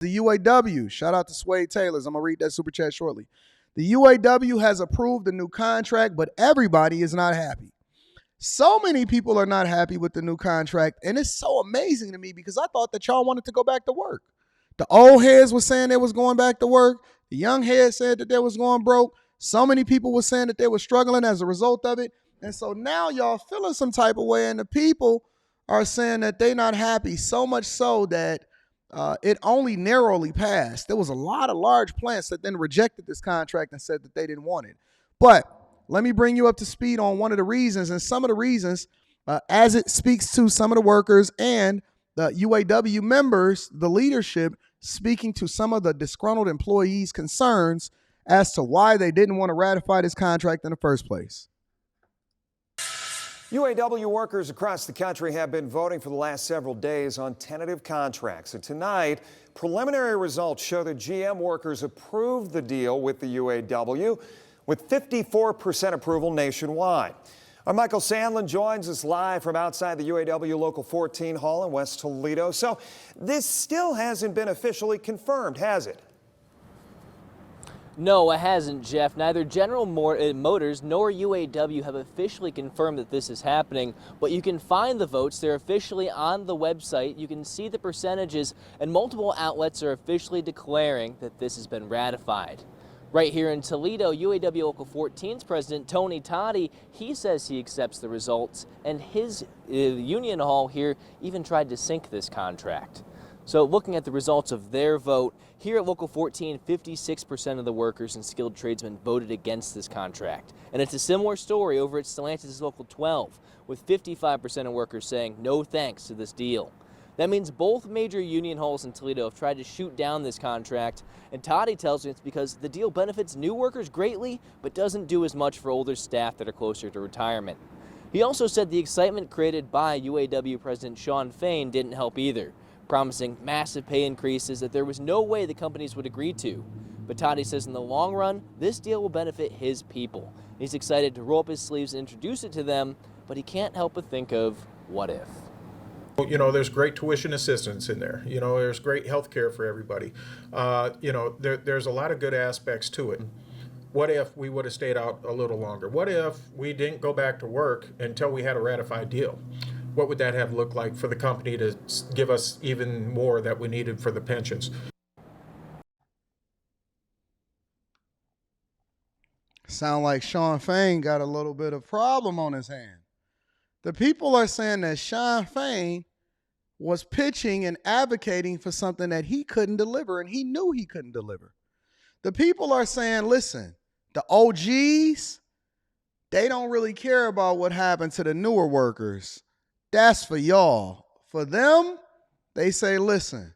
The UAW, shout out to Swade Taylors. I'm going to read that super chat shortly. The UAW has approved the new contract, but everybody is not happy. So many people are not happy with the new contract, and it's so amazing to me because I thought that y'all wanted to go back to work. The old heads were saying they was going back to work. The young heads said that they was going broke. So many people were saying that they were struggling as a result of it. And so now y'all feeling some type of way, and the people are saying that they not happy, so much so that it only narrowly passed. There was a lot of large plants that then rejected this contract and said that they didn't want it. But let me bring you up to speed on one of the reasons, and some of the reasons as it speaks to some of the workers and the UAW members, the leadership, speaking to some of the disgruntled employees' concerns as to why they didn't want to ratify this contract in the first place. UAW workers across the country have been voting for the last several days on tentative contracts. And tonight, preliminary results show that GM workers approved the deal with the UAW with 54% approval nationwide. Our Michael Sandlin joins us live from outside the UAW Local 14 Hall in West Toledo. So this still hasn't been officially confirmed, has it? No, it hasn't, Jeff. Neither General Motors nor UAW have officially confirmed that this is happening, but you can find the votes. They're officially on the website. You can see the percentages, and multiple outlets are officially declaring that this has been ratified. Right here in Toledo, UAW Local 14's president, Tony Toddy, he says he accepts the results, and his union hall here even tried to sink this contract. So looking at the results of their vote, here at Local 14, 56% of the workers and skilled tradesmen voted against this contract. And it's a similar story over at Stellantis Local 12, with 55% of workers saying no thanks to this deal. That means both major union halls in Toledo have tried to shoot down this contract, and Toddy tells me it's because the deal benefits new workers greatly, but doesn't do as much for older staff that are closer to retirement. He also said the excitement created by UAW President Shawn Fain didn't help either, promising massive pay increases that there was no way the companies would agree to. But Toddy says in the long run, this deal will benefit his people. He's excited to roll up his sleeves and introduce it to them, but he can't help but think of what if. You know, there's great tuition assistance in there. You know, there's great health care for everybody. You know, there's a lot of good aspects to it. What if we would have stayed out a little longer? What if we didn't go back to work until we had a ratified deal? What would that have looked like for the company to give us even more that we needed for the pensions? Sound like Shawn Fain got a little bit of problem on his hand. The people are saying that Shawn Fain was pitching and advocating for something that he couldn't deliver, and he knew he couldn't deliver. The people are saying, listen, the OGs, they don't really care about what happened to the newer workers. That's for y'all. For them, they say, listen,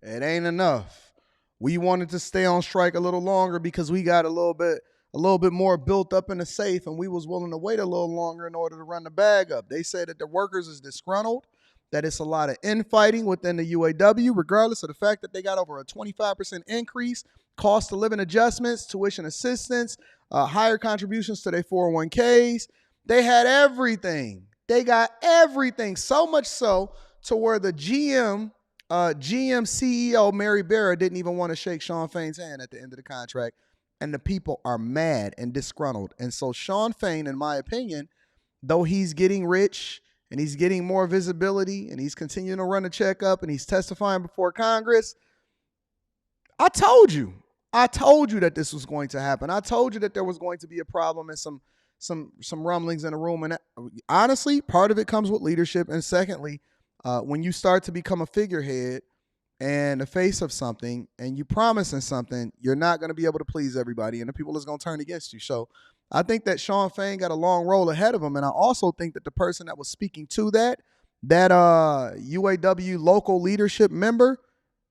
it ain't enough. We wanted to stay on strike a little longer because we got a little bit more built up in the safe, and we was willing to wait a little longer in order to run the bag up. They say that the workers is disgruntled, that it's a lot of infighting within the UAW, regardless of the fact that they got over a 25% increase, cost of living adjustments, tuition assistance, higher contributions to their 401ks. They had everything. They got everything, so much so to where the GM CEO, Mary Barra, didn't even want to shake Shawn Fain's hand at the end of the contract. And the people are mad and disgruntled. And so Shawn Fain, in my opinion, though he's getting rich and he's getting more visibility and he's continuing to run a checkup and he's testifying before Congress, I told you that this was going to happen. I told you that there was going to be a problem and some rumblings in the room. And honestly, part of it comes with leadership. And secondly, when you start to become a figurehead and the face of something and you promising something, you're not going to be able to please everybody, and the people is going to turn against you. So I think that Shawn Fain got a long road ahead of him. And I also think that the person that was speaking to that UAW local leadership member,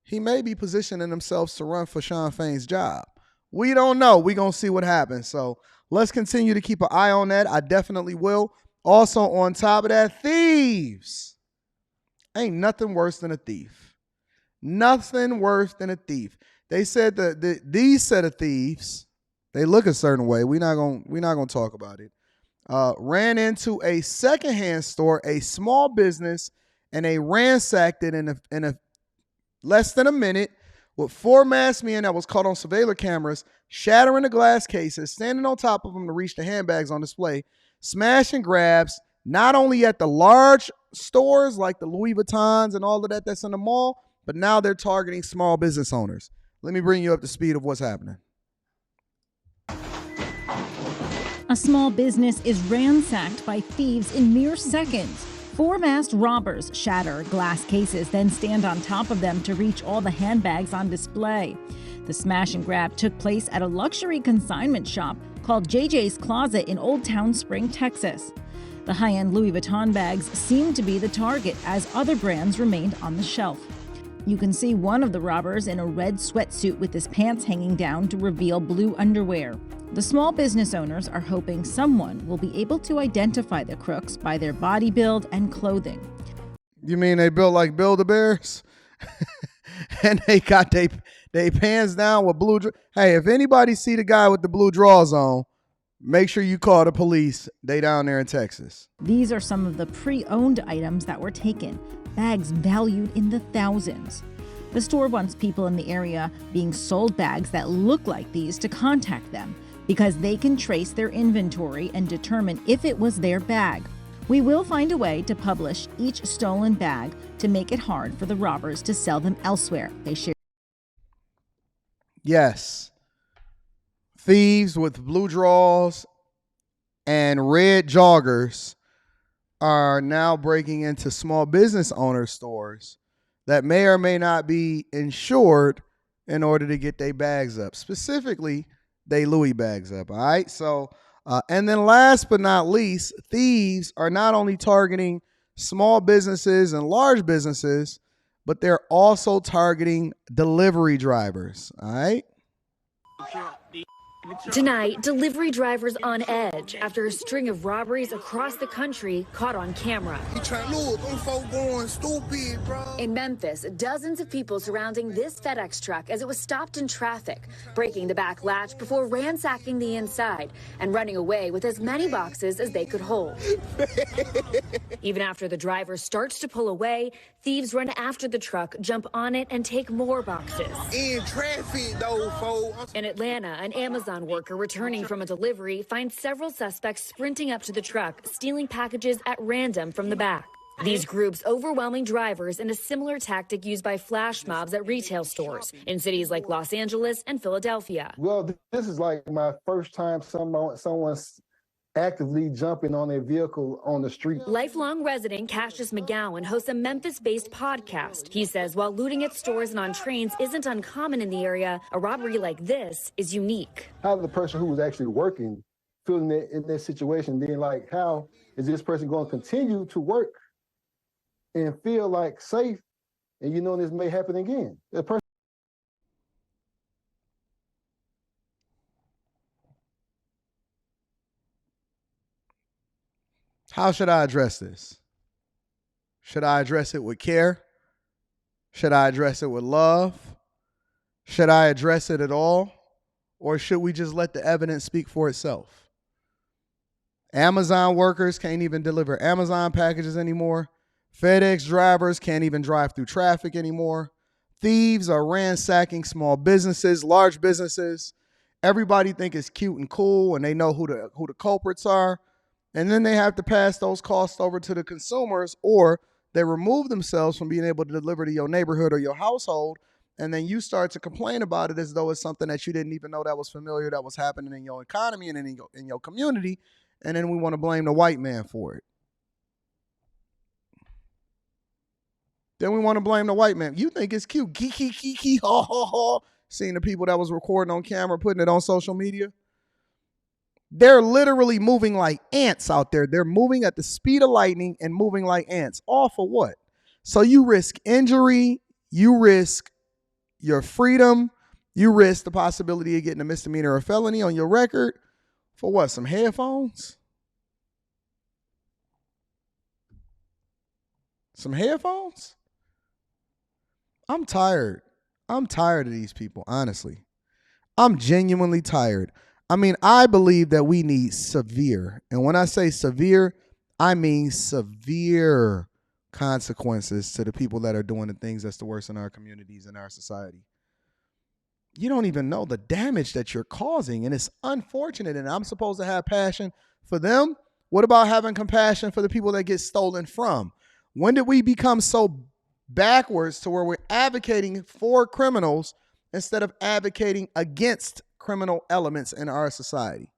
he may be positioning themselves to run for Shawn Fain's job. We don't know. We're going to see what happens. So let's continue to keep an eye on that. I definitely will. Also, on top of that, thieves. Ain't nothing worse than a thief. Nothing worse than a thief. They said that these set of thieves, they look a certain way. We're not gonna talk about it. Ran into a secondhand store, a small business, and they ransacked it in a less than a minute with 4 masked men that was caught on surveillance cameras, shattering the glass cases, standing on top of them to reach the handbags on display, smashing grabs, not only at the large stores like the Louis Vuittons and all of that that's in the mall, but now they're targeting small business owners. Let me bring you up to speed of what's happening. A small business is ransacked by thieves in mere seconds. 4 masked robbers shatter glass cases, then stand on top of them to reach all the handbags on display. The smash and grab took place at a luxury consignment shop called JJ's Closet in Old Town Spring, Texas. The high-end Louis Vuitton bags seemed to be the target as other brands remained on the shelf. You can see one of the robbers in a red sweatsuit with his pants hanging down to reveal blue underwear. The small business owners are hoping someone will be able to identify the crooks by their body build and clothing. You mean they built like Build-A-Bears? And they got they pants down with blue. Hey, if anybody see the guy with the blue drawers on, make sure you call the police. They down there in Texas. These are some of the pre-owned items that were taken, bags valued in the thousands. The store wants people in the area being sold bags that look like these to contact them because they can trace their inventory and determine if it was their bag. We will find a way to publish each stolen bag to make it hard for the robbers to sell them elsewhere, they shared. Yes. Thieves with blue drawers and red joggers are now breaking into small business owners' stores that may or may not be insured in order to get their bags up. Specifically, they Louis bags up, all right? So, and then last but not least, thieves are not only targeting small businesses and large businesses, but they're also targeting delivery drivers, all right? Tonight, delivery drivers on edge after a string of robberies across the country caught on camera. In Memphis, dozens of people surrounding this FedEx truck as it was stopped in traffic, breaking the back latch before ransacking the inside and running away with as many boxes as they could hold. Even after the driver starts to pull away, thieves run after the truck, jump on it, and take more boxes. In traffic, though, folks. In Atlanta, an Amazon worker returning from a delivery finds several suspects sprinting up to the truck, stealing packages at random from the back. These groups overwhelming drivers in a similar tactic used by flash mobs at retail stores in cities like Los Angeles and Philadelphia. Well, this is like my first time someone's actively jumping on a vehicle on the street. Lifelong resident Cassius McGowan hosts a Memphis-based podcast. He says while looting at stores and on trains isn't uncommon in the area, a robbery like this is unique. How the person who was actually working feeling in this situation, being like, how is this person going to continue to work and feel like safe, and you know this may happen again? The person. How should I address this? Should I address it with care? Should I address it with love? Should I address it at all? Or should we just let the evidence speak for itself? Amazon workers can't even deliver Amazon packages anymore. FedEx drivers can't even drive through traffic anymore. Thieves are ransacking small businesses, large businesses. Everybody think it's cute and cool, and they know who the culprits are. And then they have to pass those costs over to the consumers, or they remove themselves from being able to deliver to your neighborhood or your household. And then you start to complain about it as though it's something that you didn't even know that was familiar, that was happening in your economy and in your community. And then we want to blame the white man for it. Then we want to blame the white man. You think it's cute. Kiki, ha, ha, ha. Seeing the people that was recording on camera, putting it on social media. They're literally moving like ants out there. They're moving at the speed of lightning and moving like ants. All for what? So you risk injury. You risk your freedom. You risk the possibility of getting a misdemeanor or felony on your record. For what? Some headphones? Some headphones? I'm tired. I'm tired of these people, honestly. I'm genuinely tired. I mean, I believe that we need severe, and when I say severe, I mean severe consequences to the people that are doing the things that's the worst in our communities and our society. you don't even know the damage that you're causing. And it's unfortunate. And I'm supposed to have passion for them. What about having compassion for the people that get stolen from? When did we become so backwards to where we're advocating for criminals instead of advocating against criminal elements in our society?